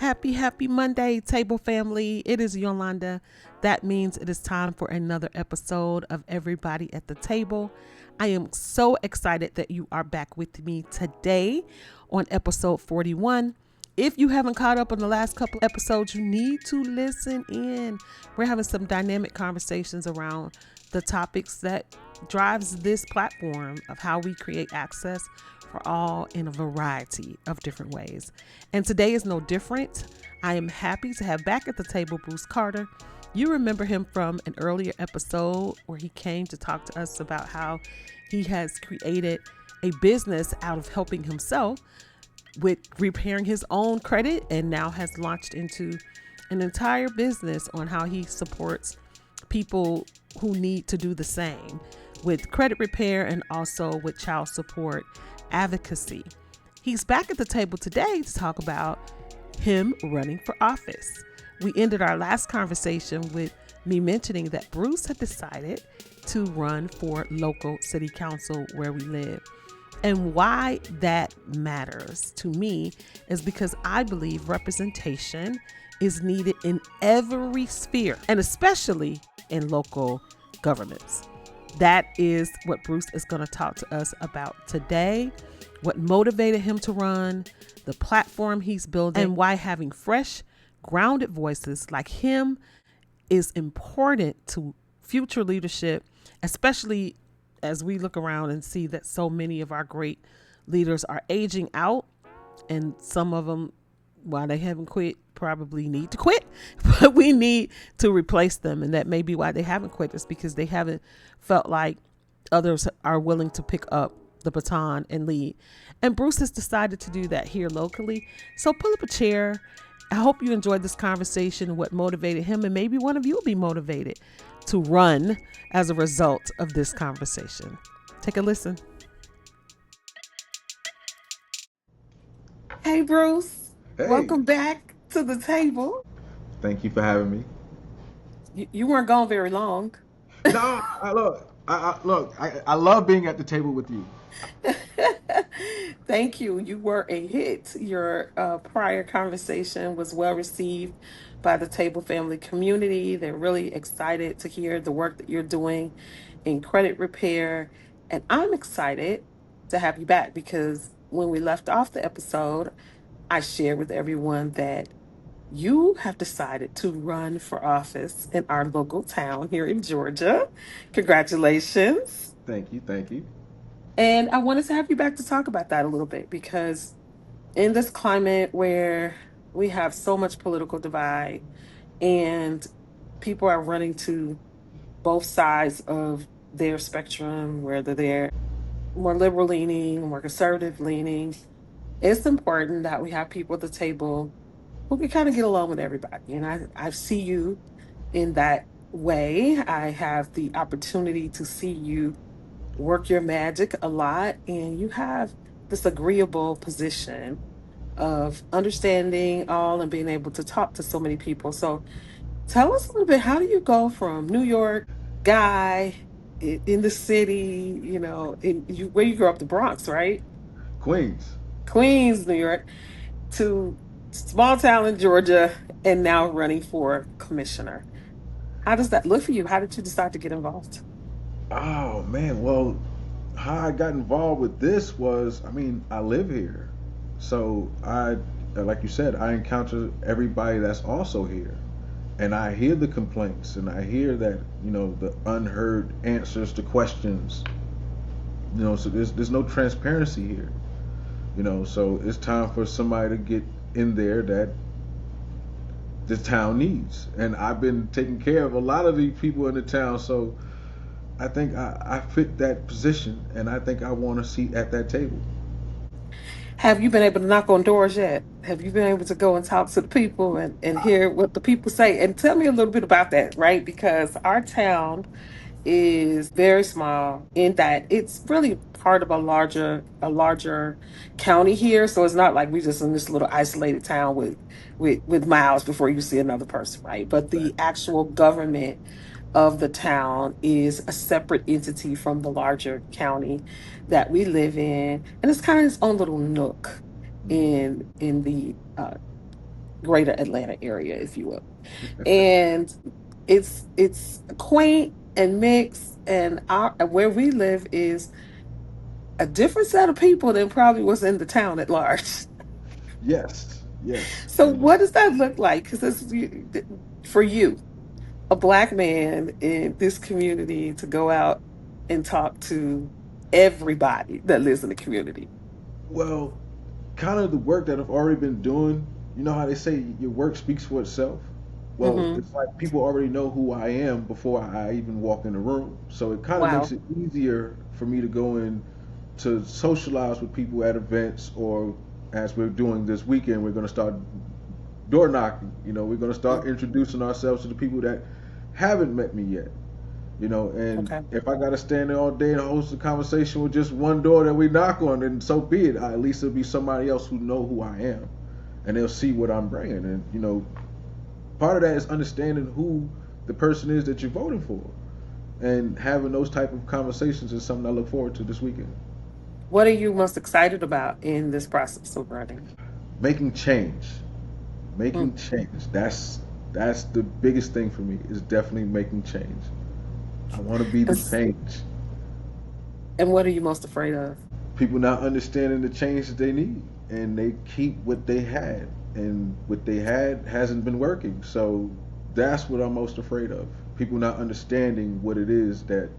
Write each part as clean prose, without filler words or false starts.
Happy Monday, table family. It is Yolanda. That means it is time for another episode of Everybody at the Table. I am so excited that you are back with me today on episode 41. If you haven't caught up on the last couple episodes, you need to listen in. We're having some dynamic conversations around the topics that drives this platform of how we create access for all in a variety of different ways. And today is no different. I am happy to have back at the table Bruce Carter. You remember him from an earlier episode where he came to talk to us about how he has created a business out of helping himself with repairing his own credit, and now has launched into an entire business on how he supports people who need to do the same with credit repair and also with child support advocacy. He's back at the table today to talk about him running for office. We ended our last conversation with me mentioning that Bruce had decided to run for local city council where we live. And why that matters to me is because I believe representation is needed in every sphere, and especially in local governments. That is what Bruce is going to talk to us about today, what motivated him to run, the platform he's building, and why having fresh, grounded voices like him is important to future leadership, especially as we look around and see that so many of our great leaders are aging out, and some of them, while they haven't quit, probably need to quit, but we need to replace them. And that may be why they haven't quit, is because they haven't felt like others are willing to pick up the baton and lead. And Bruce has decided to do that here locally. So pull up a chair. I hope you enjoyed this conversation, what motivated him, and maybe one of you will be motivated to run as a result of this conversation. Take a listen. Hey, Bruce. Hey, Welcome back to the table. thank you for having me. You weren't gone very long. No, I love being at the table with you. Thank you. You were a hit. Your prior conversation was well received by the table family community. They're really excited to hear the work that you're doing in credit repair. And I'm excited to have you back because when we left off the episode, I shared with everyone that you have decided to run for office in our local town here in Georgia. Congratulations. Thank you, thank you. And I wanted to have you back to talk about that a little bit because in this climate where we have so much political divide and people are running to both sides of their spectrum, whether they're more liberal leaning, more conservative leaning, it's important that we have people at the table who can kind of get along with everybody. And I see you in that way. I have the opportunity to see you work your magic a lot, and you have this agreeable position of understanding all and being able to talk to so many people. So tell us a little bit, how do you go from New York guy in the city, where you grew up, the Bronx, right? Queens. Queens, New York, to small town in Georgia, and now running for commissioner. How does that look for you? How did you decide to get involved? Oh man, well, how I got involved with this was, I live here. So like you said, I encounter everybody that's also here. And I hear the complaints and I hear that, the unheard answers to questions. So there's no transparency here. So it's time for somebody to get in there that the town needs. And I've been taking care of a lot of these people in the town, so I think I fit that position, and I think I want a seat at that table. Have you been able to knock on doors yet? Have you been able to go and talk to the people and hear what the people say? And tell me a little bit about that, right? Because our town is very small in that it's really part of a larger county here. So it's not like we just in this little isolated town with miles before you see another person, right? But Right. the actual government of the town is a separate entity from the larger county that we live in, and it's kind of its own little nook in the greater Atlanta area, if you will. And it's quaint and mixed, and our where we live is a different set of people than probably was in the town at large. Yes, yes, So what does that look like? Because for you, a black man in this community, to go out and talk to everybody that lives in the community. well, kind of the work that I've already been doing. You know how they say your work speaks for itself? Well, Hmm. it's like people already know who I am before I even walk in the room. So it kind of makes Wow. it easier for me to go in to socialize with people at events, or as we're doing this weekend, we're going to start door knocking. We're going to start introducing ourselves to the people that haven't met me yet. And Okay. if I got to stand there all day and host a conversation with just one door that we knock on, then so be it. At least it'll be somebody else who know who I am, and they'll see what I'm bringing. And part of that is understanding who the person is that you're voting for, and having those type of conversations is something I look forward to this weekend. What are you most excited about in this process of running? Making change, Mm. making change. That's the biggest thing for me. Is definitely making change. I want to be And, the change. and what are you most afraid of? People not understanding the change that they need, and they keep what they had, and what they had hasn't been working. So that's what I'm most afraid of. People not understanding what it is that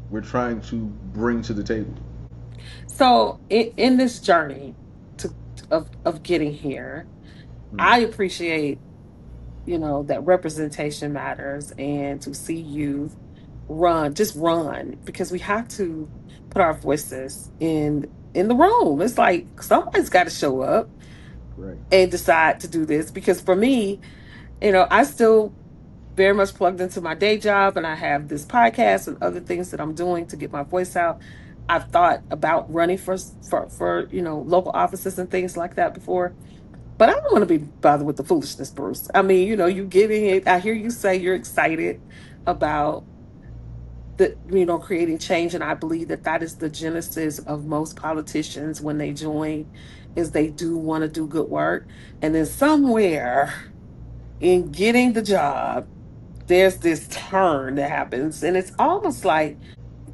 we're trying to bring to the table. So in this journey to of getting here, Mm. I appreciate, that representation matters, and to see you just run, because we have to put our voices in the room. It's like somebody's got to show up Right. and decide to do this, because for me, I still very much plugged into my day job, and I have this podcast and other things that I'm doing to get my voice out. I've thought about running for local offices and things like that before, but I don't want to be bothered with the foolishness, Bruce. I mean, you getting it. I hear you say you're excited about creating change, and I believe that that is the genesis of most politicians when they join, is they do want to do good work, and then somewhere in getting the job, there's this turn that happens, and it's almost like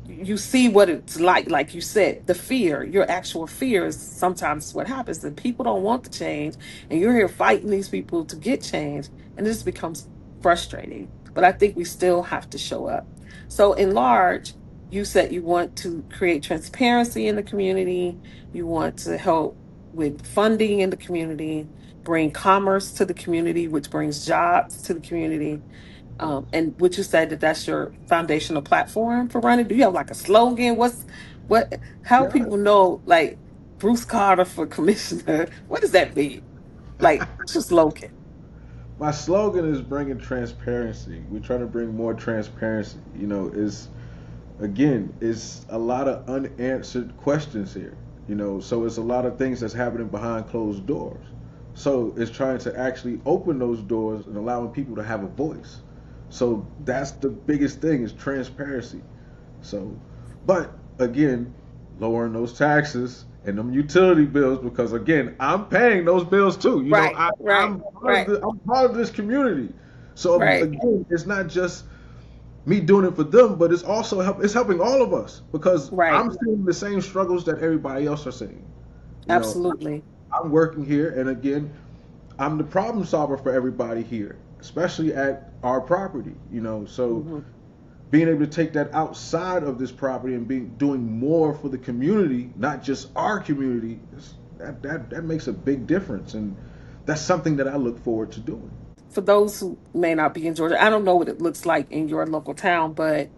you see what it's like you said, the fear, your actual fear is sometimes what happens, and people don't want to change, and you're here fighting these people to get change, and this becomes frustrating. But I think we still have to show up. So in large, you said you want to create transparency in the community, you want to help with funding in the community, bring commerce to the community, which brings jobs to the community. Yes. And would you say that that's your foundational platform for running? Do you have like a slogan? What, how Yeah. people know, like, Bruce Carter for commissioner? What does that mean? Like, what's your slogan? My slogan is bringing transparency. We're trying to bring more transparency. Is again, it's a lot of unanswered questions here. So it's a lot of things that's happening behind closed doors. So it's trying to actually open those doors and allowing people to have a voice. So that's the biggest thing is transparency. So, but again, lowering those taxes and them utility bills, because again, I'm paying those bills too. Right, right, I'm part of right, I'm part of this community. So right, again, it's not just me doing it for them, but it's helping all of us because right. I'm seeing the same struggles that everybody else are seeing. You know, Absolutely. I'm working here, and again, I'm the problem solver for everybody here, especially at our property. So Hmm. being able to take that outside of this property and doing more for the community, not just our community, that makes a big difference, and that's something that I look forward to doing. For those who may not be in Georgia, I don't know what it looks like in your local town, but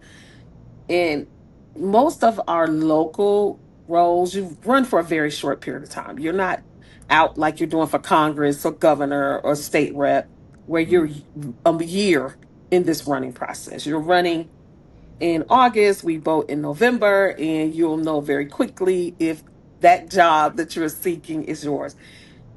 in most of our local roles, you run for a very short period of time. You're not out like you're doing for Congress or governor or state rep, where you're Mm. a year in this running process. You're running in August, we vote in November, and you'll know very quickly if that job that you're seeking is yours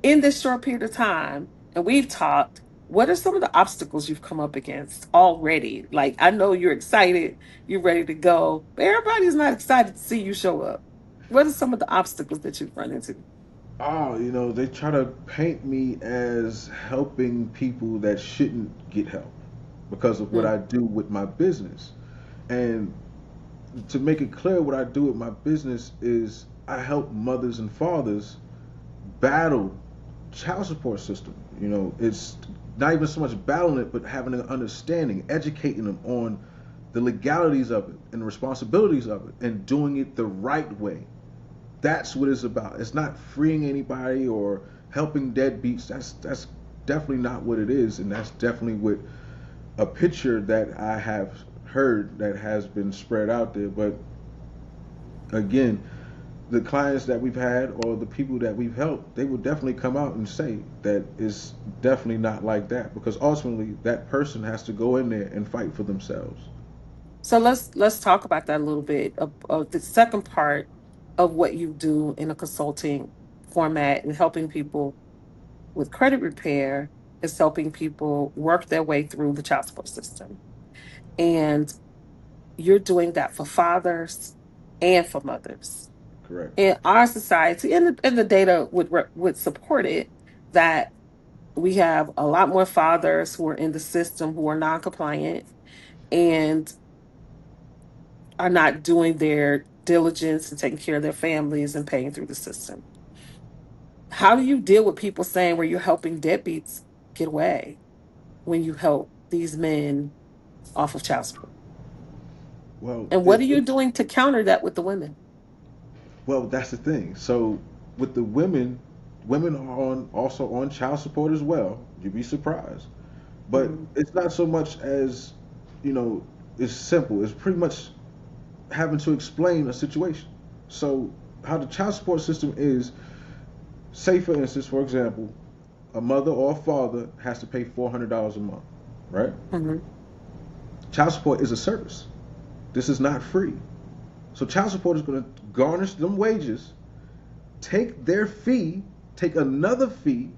in this short period of time. And we've talked, what are some of the obstacles you've come up against already? Like, I know you're excited, you're ready to go, but everybody's not excited to see you show up. What are some of the obstacles that you've run into? Oh, they try to paint me as helping people that shouldn't get help because of what Mm, I do with my business. And to make it clear, what I do with my business is I help mothers and fathers battle child support system. It's not even so much battling it, but having an understanding, educating them on the legalities of it and the responsibilities of it, and doing it the right way. That's what it's about. It's not freeing anybody or helping deadbeats. That's definitely not what it is, and that's definitely what a picture that I have heard that has been spread out there. But again, the clients that we've had or the people that we've helped, they will definitely come out and say that it's definitely not like that, because ultimately that person has to go in there and fight for themselves. So let's talk about that a little bit of the second part of what you do in a consulting format and helping people with credit repair is helping people work their way through the child support system. And you're doing that for fathers and for mothers. Correct. In our society, and the data would support it, that we have a lot more fathers who are in the system who are non-compliant and are not doing their diligence and taking care of their families and paying through the system. How do you deal with people saying where you're helping deadbeats get away when you help these men off of child support? Well, And what are you doing to counter that with the women? that's the thing. So with the women, women are also on child support as well. You'd be surprised, but Mhm. it's not so much as you know. It's simple. It's pretty much having to explain a situation. So how the child support system is, say for instance, for example, a mother or a father has to pay $400 a month, right? Mhm. Child support is a service. This is not free. So child support is going to garnish them wages, take their fee, take another fee,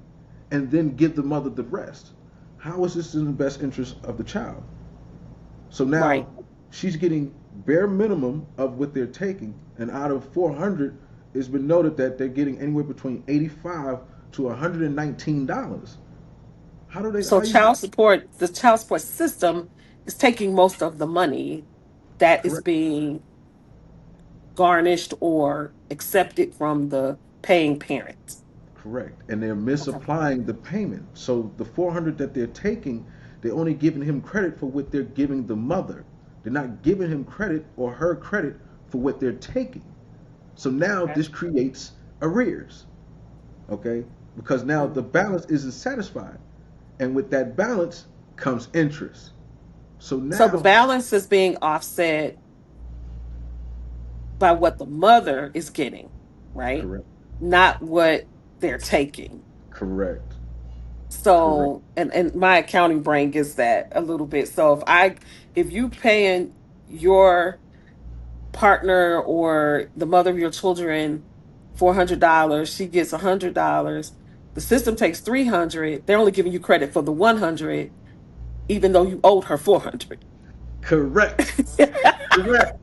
and then give the mother the rest. How is this in the best interest of the child? So Right. now she's getting bare minimum of what they're taking, and out of 400, it's been noted that they're getting anywhere between 85 to $119. How do they? So How you? the child support system is taking most of the money that is Correct. being garnished or accepted from the paying parent. Correct. And they're Okay. misapplying the payment. So the 400 that they're taking, they're only giving him credit for what they're giving the mother. They're not giving him credit or her credit for what they're taking. So now Okay. this creates arrears. Okay? Because now the Mhm. balance isn't satisfied. And with that balance comes interest. So So the now, balance is being offset by what the mother is getting, right? correct, Not what they're taking. correct, correct, So, and my accounting brain gets that a little bit. So if you paying your partner or the mother of your children $400, she gets $100. The system takes 300. They're only giving you credit for the 100, even though you owed her 400. correct, correct.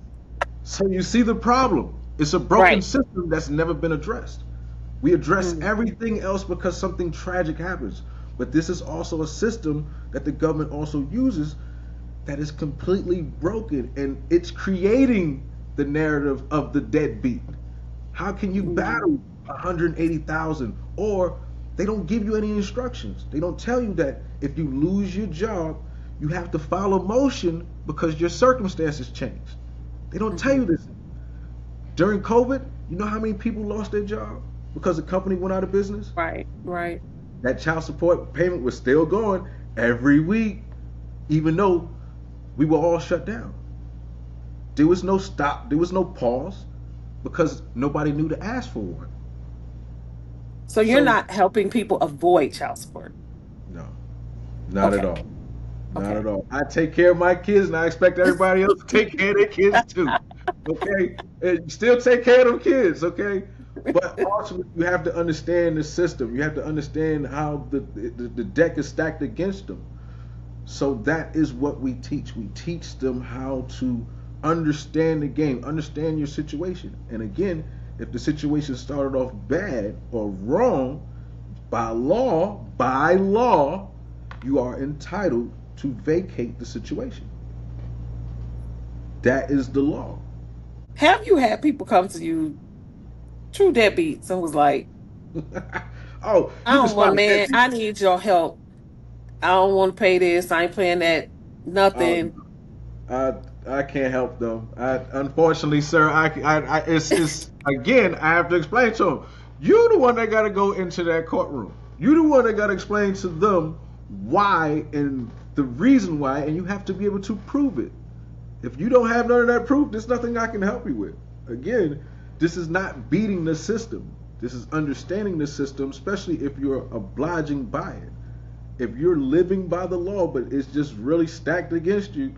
So you see the problem. It's a broken Right. system that's never been addressed. We address Mm. everything else because something tragic happens. But this is also a system that the government also uses that is completely broken, and it's creating the narrative of the deadbeat. How can you Mm. battle 180,000? Or they don't give you any instructions. They don't tell you that if you lose your job, you have to file a motion because your circumstances change. They don't tell you Mhm. this. During COVID, you know how many people lost their job because the company went out of business? Right. Right. That child support payment was still going every week, even though we were all shut down. There was no stop, there was no pause because nobody knew to ask for one. So you're So, not helping people avoid child support. no, not at Okay. all. Not Okay. at all. I take care of my kids, and I expect everybody else to take care of their kids too. Okay, and you still take care of them kids. Okay, but ultimately you have to understand the system. You have to understand how the deck is stacked against them. So that is what we teach. We teach them how to understand the game, understand your situation. And again, If the situation started off bad or wrong, by law, you are entitled to vacate the situation. That is the law. Have you had people come to you, true deadbeats, and was like, Oh, I you can don't want, spot a man, deadbeat. I need your help. I don't want to pay this. I ain't paying that. Oh, Nothing. I I can't help them. Unfortunately, sir, it's again. I have to explain to them. You the one that got to go into that courtroom. You the one that got to explain to them why and the reason why, and you have to be able to prove it. If you don't have none of that proof, there's nothing I can help you with. Again, this is not beating the system. This is understanding the system, especially if you're obliging by it. If you're living by the law, but it's just really stacked against you,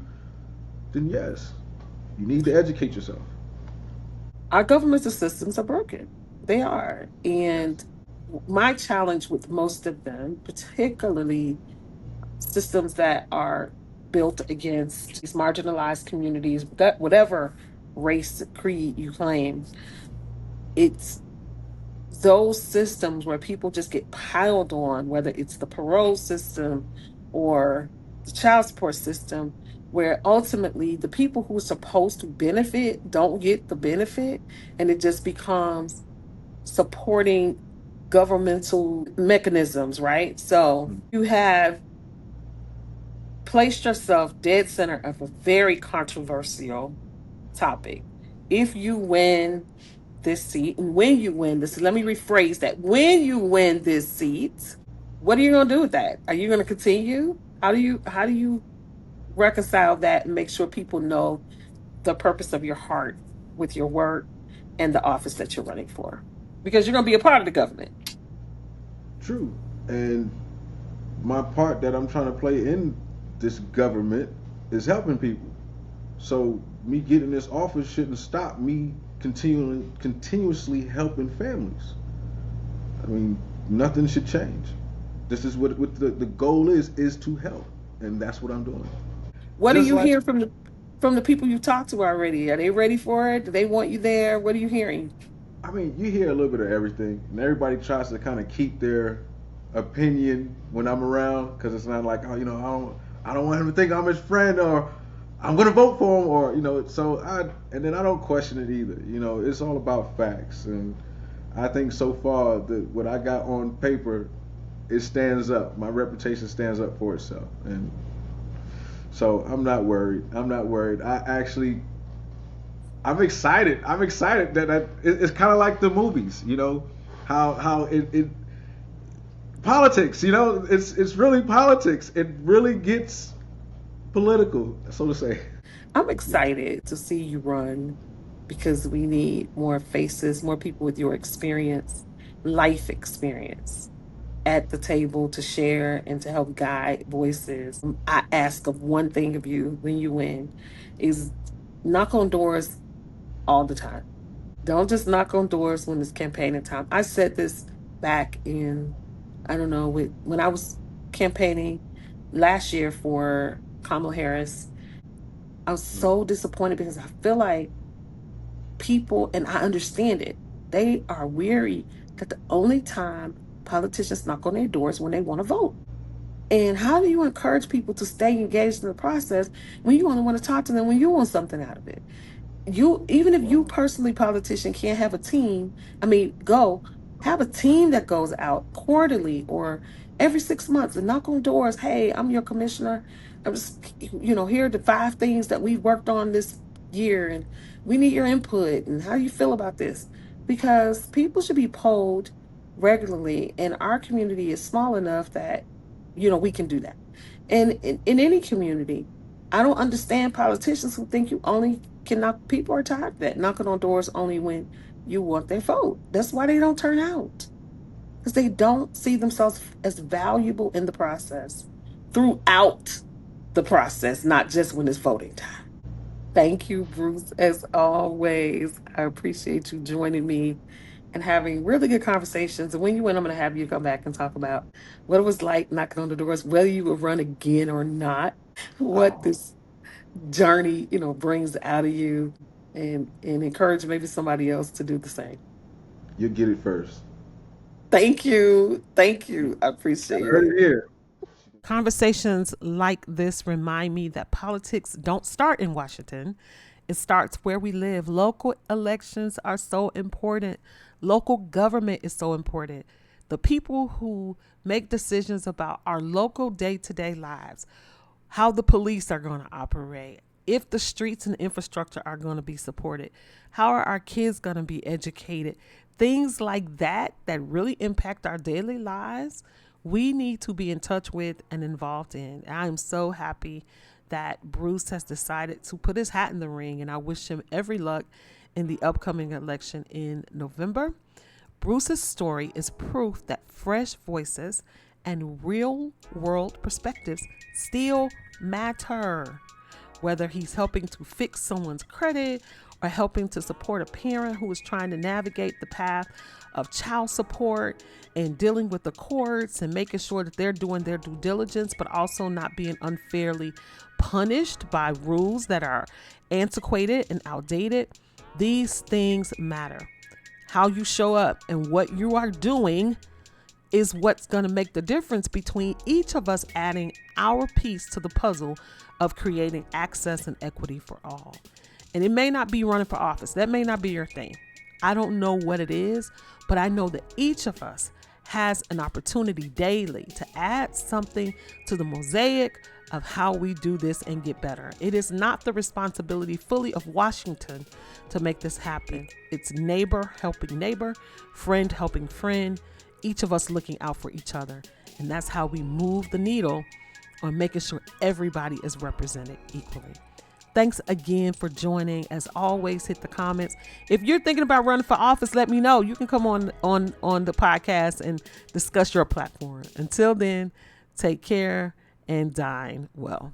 then yes, you need to educate yourself. Our governmental systems are broken. They are. And my challenge with most of them, particularly systems that are built against these marginalized communities, that whatever race, creed you claim, it's those systems where people just get piled on, whether it's the parole system or the child support system, where ultimately the people who are supposed to benefit don't get the benefit, and it just becomes supporting governmental mechanisms, right? So you have placed yourself dead center of a very controversial topic. If you win this seat, and when you win this, let me rephrase that. When you win this seat, what are you going to do with that? Are you going to continue? How do you reconcile that and make sure people know the purpose of your heart with your work and the office that you're running for? Because you're going to be a part of the government. True. And my part that I'm trying to play in this government is helping people. So me getting this office shouldn't stop me continuously helping families. I mean, nothing should change. This is what the goal is to help, and that's what I'm doing. What are Just you like hearing from the people you've talked to already? Are they ready for it? Do they want you there? What are you hearing? I mean, you hear a little bit of everything, and everybody tries to kind of keep their opinion when I'm around because it's not like, oh, I don't want him to think I'm his friend or I'm gonna vote for him or So and then I don't question it either. It's all about facts, and I think so far that what I got on paper, it stands up. My reputation stands up for itself, and so I'm not worried. I'm not worried. I'm excited. I'm excited that it's kind of like the movies, how it politics, it's really politics. It really gets political, so to say. I'm excited to see you run because we need more faces, more people with your experience, life experience at the table to share and to help guide voices. I ask of one thing of you when you win is knock on doors all the time. Don't just knock on doors when it's campaigning time. I said this back in, I don't know, when I was campaigning last year for Kamala Harris. I was so disappointed because I feel like people, and I understand it, they are weary that the only time politicians knock on their doors when they want to vote. And how do you encourage people to stay engaged in the process when you only want to talk to them when you want something out of it? You, even if you personally, politician, can't have a team, I mean, go have a team that goes out quarterly or every 6 months and knock on doors. Hey, I'm your commissioner. I'm just, here are the 5 things that we've worked on this year, and we need your input. And how do you feel about this? Because people should be polled regularly, and our community is small enough that we can do that. And in any community, I don't understand politicians who think you only can knock. People are tired of that, knocking on doors only when you want their vote. That's why they don't turn out, because they don't see themselves as valuable in the process throughout the process, not just when it's voting time. Thank you, Bruce, as always. I appreciate you joining me and having really good conversations. And when you win, I'm going to have you come back and talk about what it was like knocking on the doors, whether you would run again or not, what Oh, this journey, brings out of you, and encourage maybe somebody else to do the same. You get it first. Thank you. Thank you. I I appreciate heard it. it here. Conversations like this remind me that politics don't start in Washington. It starts where we live. Local elections are so important. Local government is so important. The people who make decisions about our local day to day lives, how the police are going to operate, if the streets and infrastructure are going to be supported, how are our kids going to be educated, things like that that really impact our daily lives, we need to be in touch with and involved in. I'm so happy that Bruce has decided to put his hat in the ring, and I wish him every luck in the upcoming election in November. Bruce's story is proof that fresh voices and real world perspectives still matter. Whether he's helping to fix someone's credit or helping to support a parent who is trying to navigate the path of child support and dealing with the courts and making sure that they're doing their due diligence, but also not being unfairly punished by rules that are antiquated and outdated. These things matter. How you show up and what you are doing is what's going to make the difference between each of us adding our piece to the puzzle of creating access and equity for all. And it may not be running for office. That may not be your thing. I don't know what it is, but I know that each of us has an opportunity daily to add something to the mosaic of how we do this and get better. It is not the responsibility fully of Washington to make this happen. It's neighbor helping neighbor, friend helping friend, each of us looking out for each other. And that's how we move the needle on making sure everybody is represented equally. Thanks again for joining. As always, hit the comments. If you're thinking about running for office, let me know. You can come on the podcast and discuss your platform. Until then, take care and dine well.